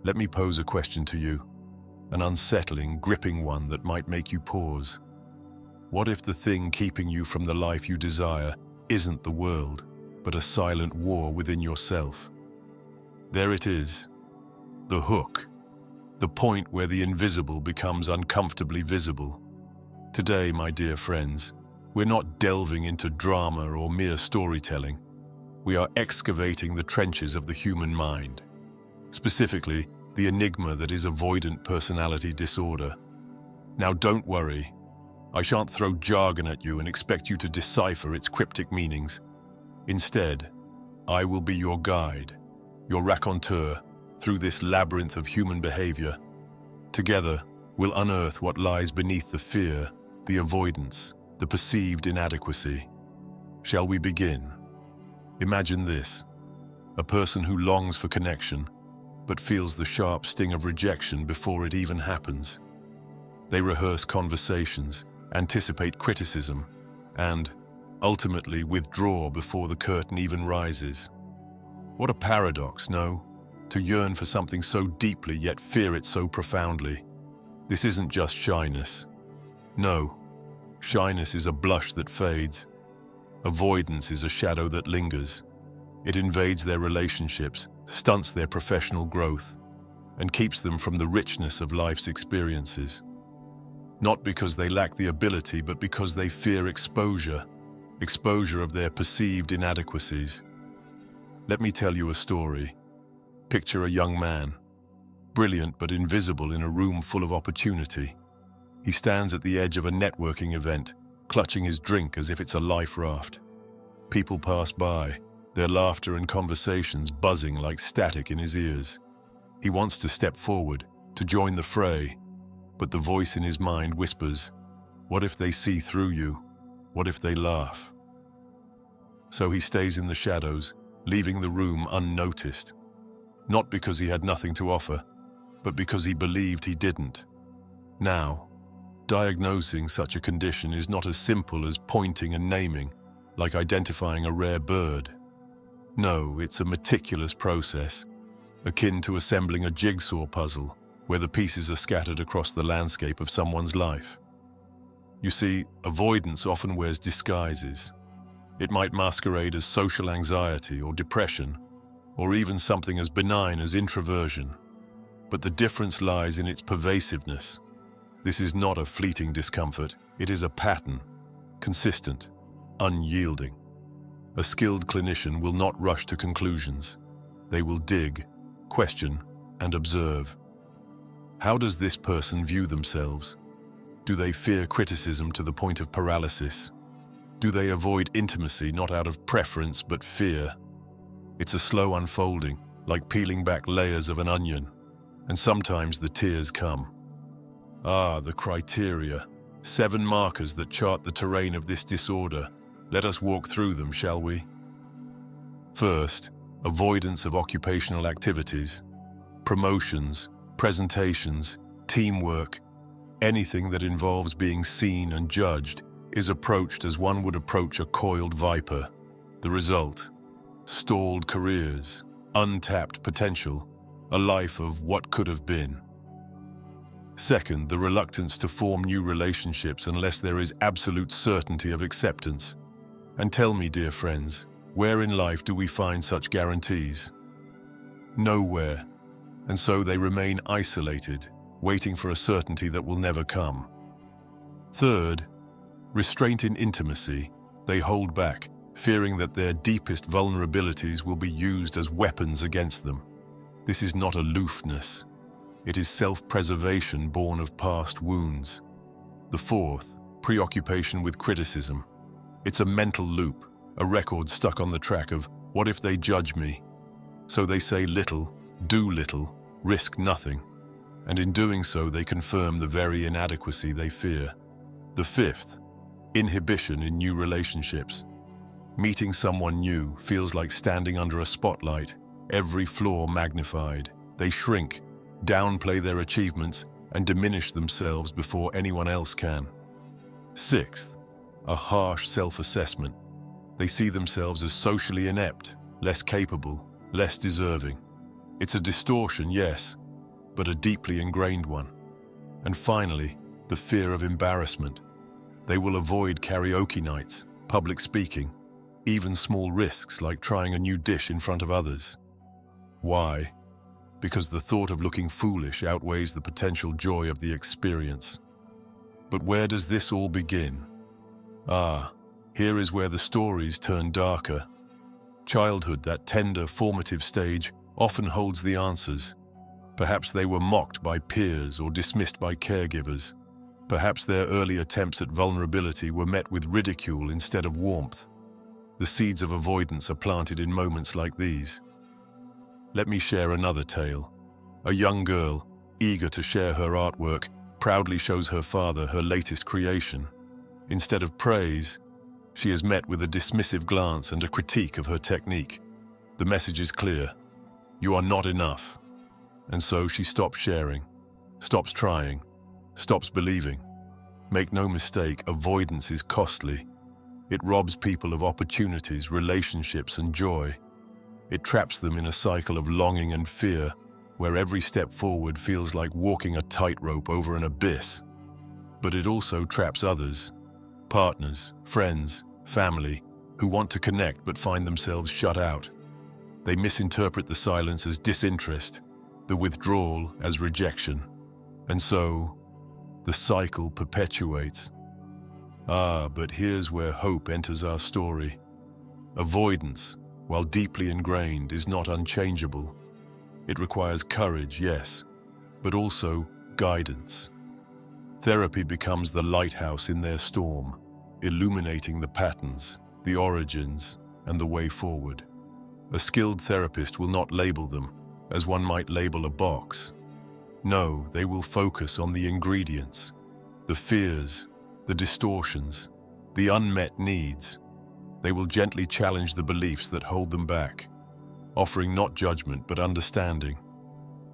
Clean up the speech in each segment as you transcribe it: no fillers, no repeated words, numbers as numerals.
Let me pose a question to you, an unsettling, gripping one that might make you pause. What if the thing keeping you from the life you desire isn't the world, but a silent war within yourself? There it is, the hook, the point where the invisible becomes uncomfortably visible. Today, my dear friends, we're not delving into drama or mere storytelling. We are excavating the trenches of the human mind, specifically the enigma that is avoidant personality disorder. Now don't worry, I shan't throw jargon at you and expect you to decipher its cryptic meanings. Instead, I will be your guide, your raconteur, through this labyrinth of human behavior. Together, we'll unearth what lies beneath the fear, the avoidance, the perceived inadequacy. Shall we begin? Imagine this: a person who longs for connection, but feels the sharp sting of rejection before it even happens. They rehearse conversations, anticipate criticism, and, ultimately, withdraw before the curtain even rises. What a paradox, no? To yearn for something so deeply yet fear it so profoundly. This isn't just shyness. No, shyness is a blush that fades. Avoidance is a shadow that lingers. It invades their relationships, stunts their professional growth, and keeps them from the richness of life's experiences. Not because they lack the ability, but because they fear exposure of their perceived inadequacies. Let me tell you a story. Picture a young man, brilliant but invisible in a room full of opportunity. He stands at the edge of a networking event, clutching his drink as if it's a life raft. People pass by, their laughter and conversations buzzing like static in his ears. He wants to step forward, to join the fray, but the voice in his mind whispers, "What if they see through you? What if they laugh?" So he stays in the shadows, leaving the room unnoticed. Not because he had nothing to offer, but because he believed he didn't. Now, diagnosing such a condition is not as simple as pointing and naming, like identifying a rare bird. No, it's a meticulous process, akin to assembling a jigsaw puzzle, where the pieces are scattered across the landscape of someone's life. You see, avoidance often wears disguises. It might masquerade as social anxiety or depression, or even something as benign as introversion. But the difference lies in its pervasiveness. This is not a fleeting discomfort, it is a pattern, consistent, unyielding. A skilled clinician will not rush to conclusions. They will dig, question, and observe. How does this person view themselves? Do they fear criticism to the point of paralysis? Do they avoid intimacy not out of preference but fear? It's a slow unfolding, like peeling back layers of an onion, and sometimes the tears come. Ah, the criteria, 7 markers that chart the terrain of this disorder. Let us walk through them, shall we? First, avoidance of occupational activities, promotions, presentations, teamwork. Anything that involves being seen and judged is approached as one would approach a coiled viper. The result: stalled careers, untapped potential, a life of what could have been. Second, the reluctance to form new relationships unless there is absolute certainty of acceptance. And tell me, dear friends, where in life do we find such guarantees? Nowhere. And so they remain isolated, waiting for a certainty that will never come. Third, restraint in intimacy. They hold back, fearing that their deepest vulnerabilities will be used as weapons against them. This is not aloofness. It is self-preservation born of past wounds. The fourth, preoccupation with criticism. It's a mental loop, a record stuck on the track of, what if they judge me? So they say little, do little, risk nothing. And in doing so, they confirm the very inadequacy they fear. The fifth, inhibition in new relationships. Meeting someone new feels like standing under a spotlight, every flaw magnified. They shrink, downplay their achievements, and diminish themselves before anyone else can. Sixth, a harsh self-assessment. They see themselves as socially inept, less capable, less deserving. It's a distortion, yes, but a deeply ingrained one. And finally, the fear of embarrassment. They will avoid karaoke nights, public speaking, even small risks like trying a new dish in front of others. Why? Because the thought of looking foolish outweighs the potential joy of the experience. But where does this all begin? Here is where the stories turn darker. Childhood, that tender, formative stage, often holds the answers. Perhaps they were mocked by peers or dismissed by caregivers. Perhaps their early attempts at vulnerability were met with ridicule instead of warmth. The seeds of avoidance are planted in moments like these. Let me share another tale. A young girl, eager to share her artwork, proudly shows her father her latest creation. Instead of praise, she is met with a dismissive glance and a critique of her technique. The message is clear: you are not enough. And so she stops sharing, stops trying, stops believing. Make no mistake, avoidance is costly. It robs people of opportunities, relationships, and joy. It traps them in a cycle of longing and fear, where every step forward feels like walking a tightrope over an abyss. But it also traps others, partners, friends, family, who want to connect but find themselves shut out. They misinterpret the silence as disinterest, the withdrawal as rejection. And so, the cycle perpetuates. But here's where hope enters our story. Avoidance, while deeply ingrained, is not unchangeable. It requires courage, yes, but also guidance. Therapy becomes the lighthouse in their storm, illuminating the patterns, the origins, and the way forward. A skilled therapist will not label them, as one might label a box. No, they will focus on the ingredients, the fears, the distortions, the unmet needs. They will gently challenge the beliefs that hold them back, offering not judgment but understanding.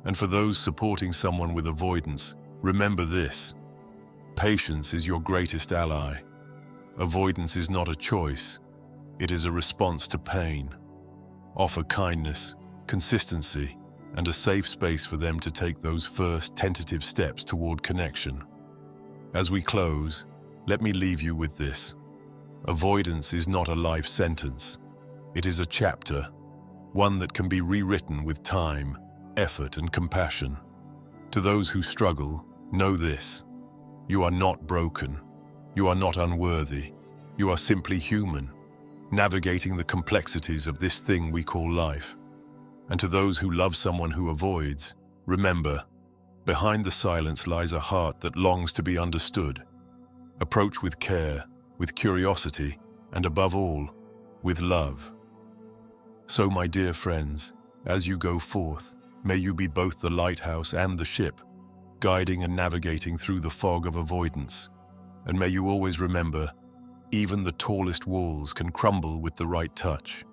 And for those supporting someone with avoidance, remember this: patience is your greatest ally. Avoidance is not a choice, it is a response to pain. Offer kindness, consistency, and a safe space for them to take those first tentative steps toward connection. As we close, let me leave you with this. Avoidance is not a life sentence. It is a chapter, one that can be rewritten with time, effort, and compassion. To those who struggle, know this: you are not broken. You are not unworthy. You are simply human, navigating the complexities of this thing we call life. And to those who love someone who avoids, remember, behind the silence lies a heart that longs to be understood. Approach with care, with curiosity, and above all, with love. So, my dear friends, as you go forth, may you be both the lighthouse and the ship, guiding and navigating through the fog of avoidance. And may you always remember, even the tallest walls can crumble with the right touch.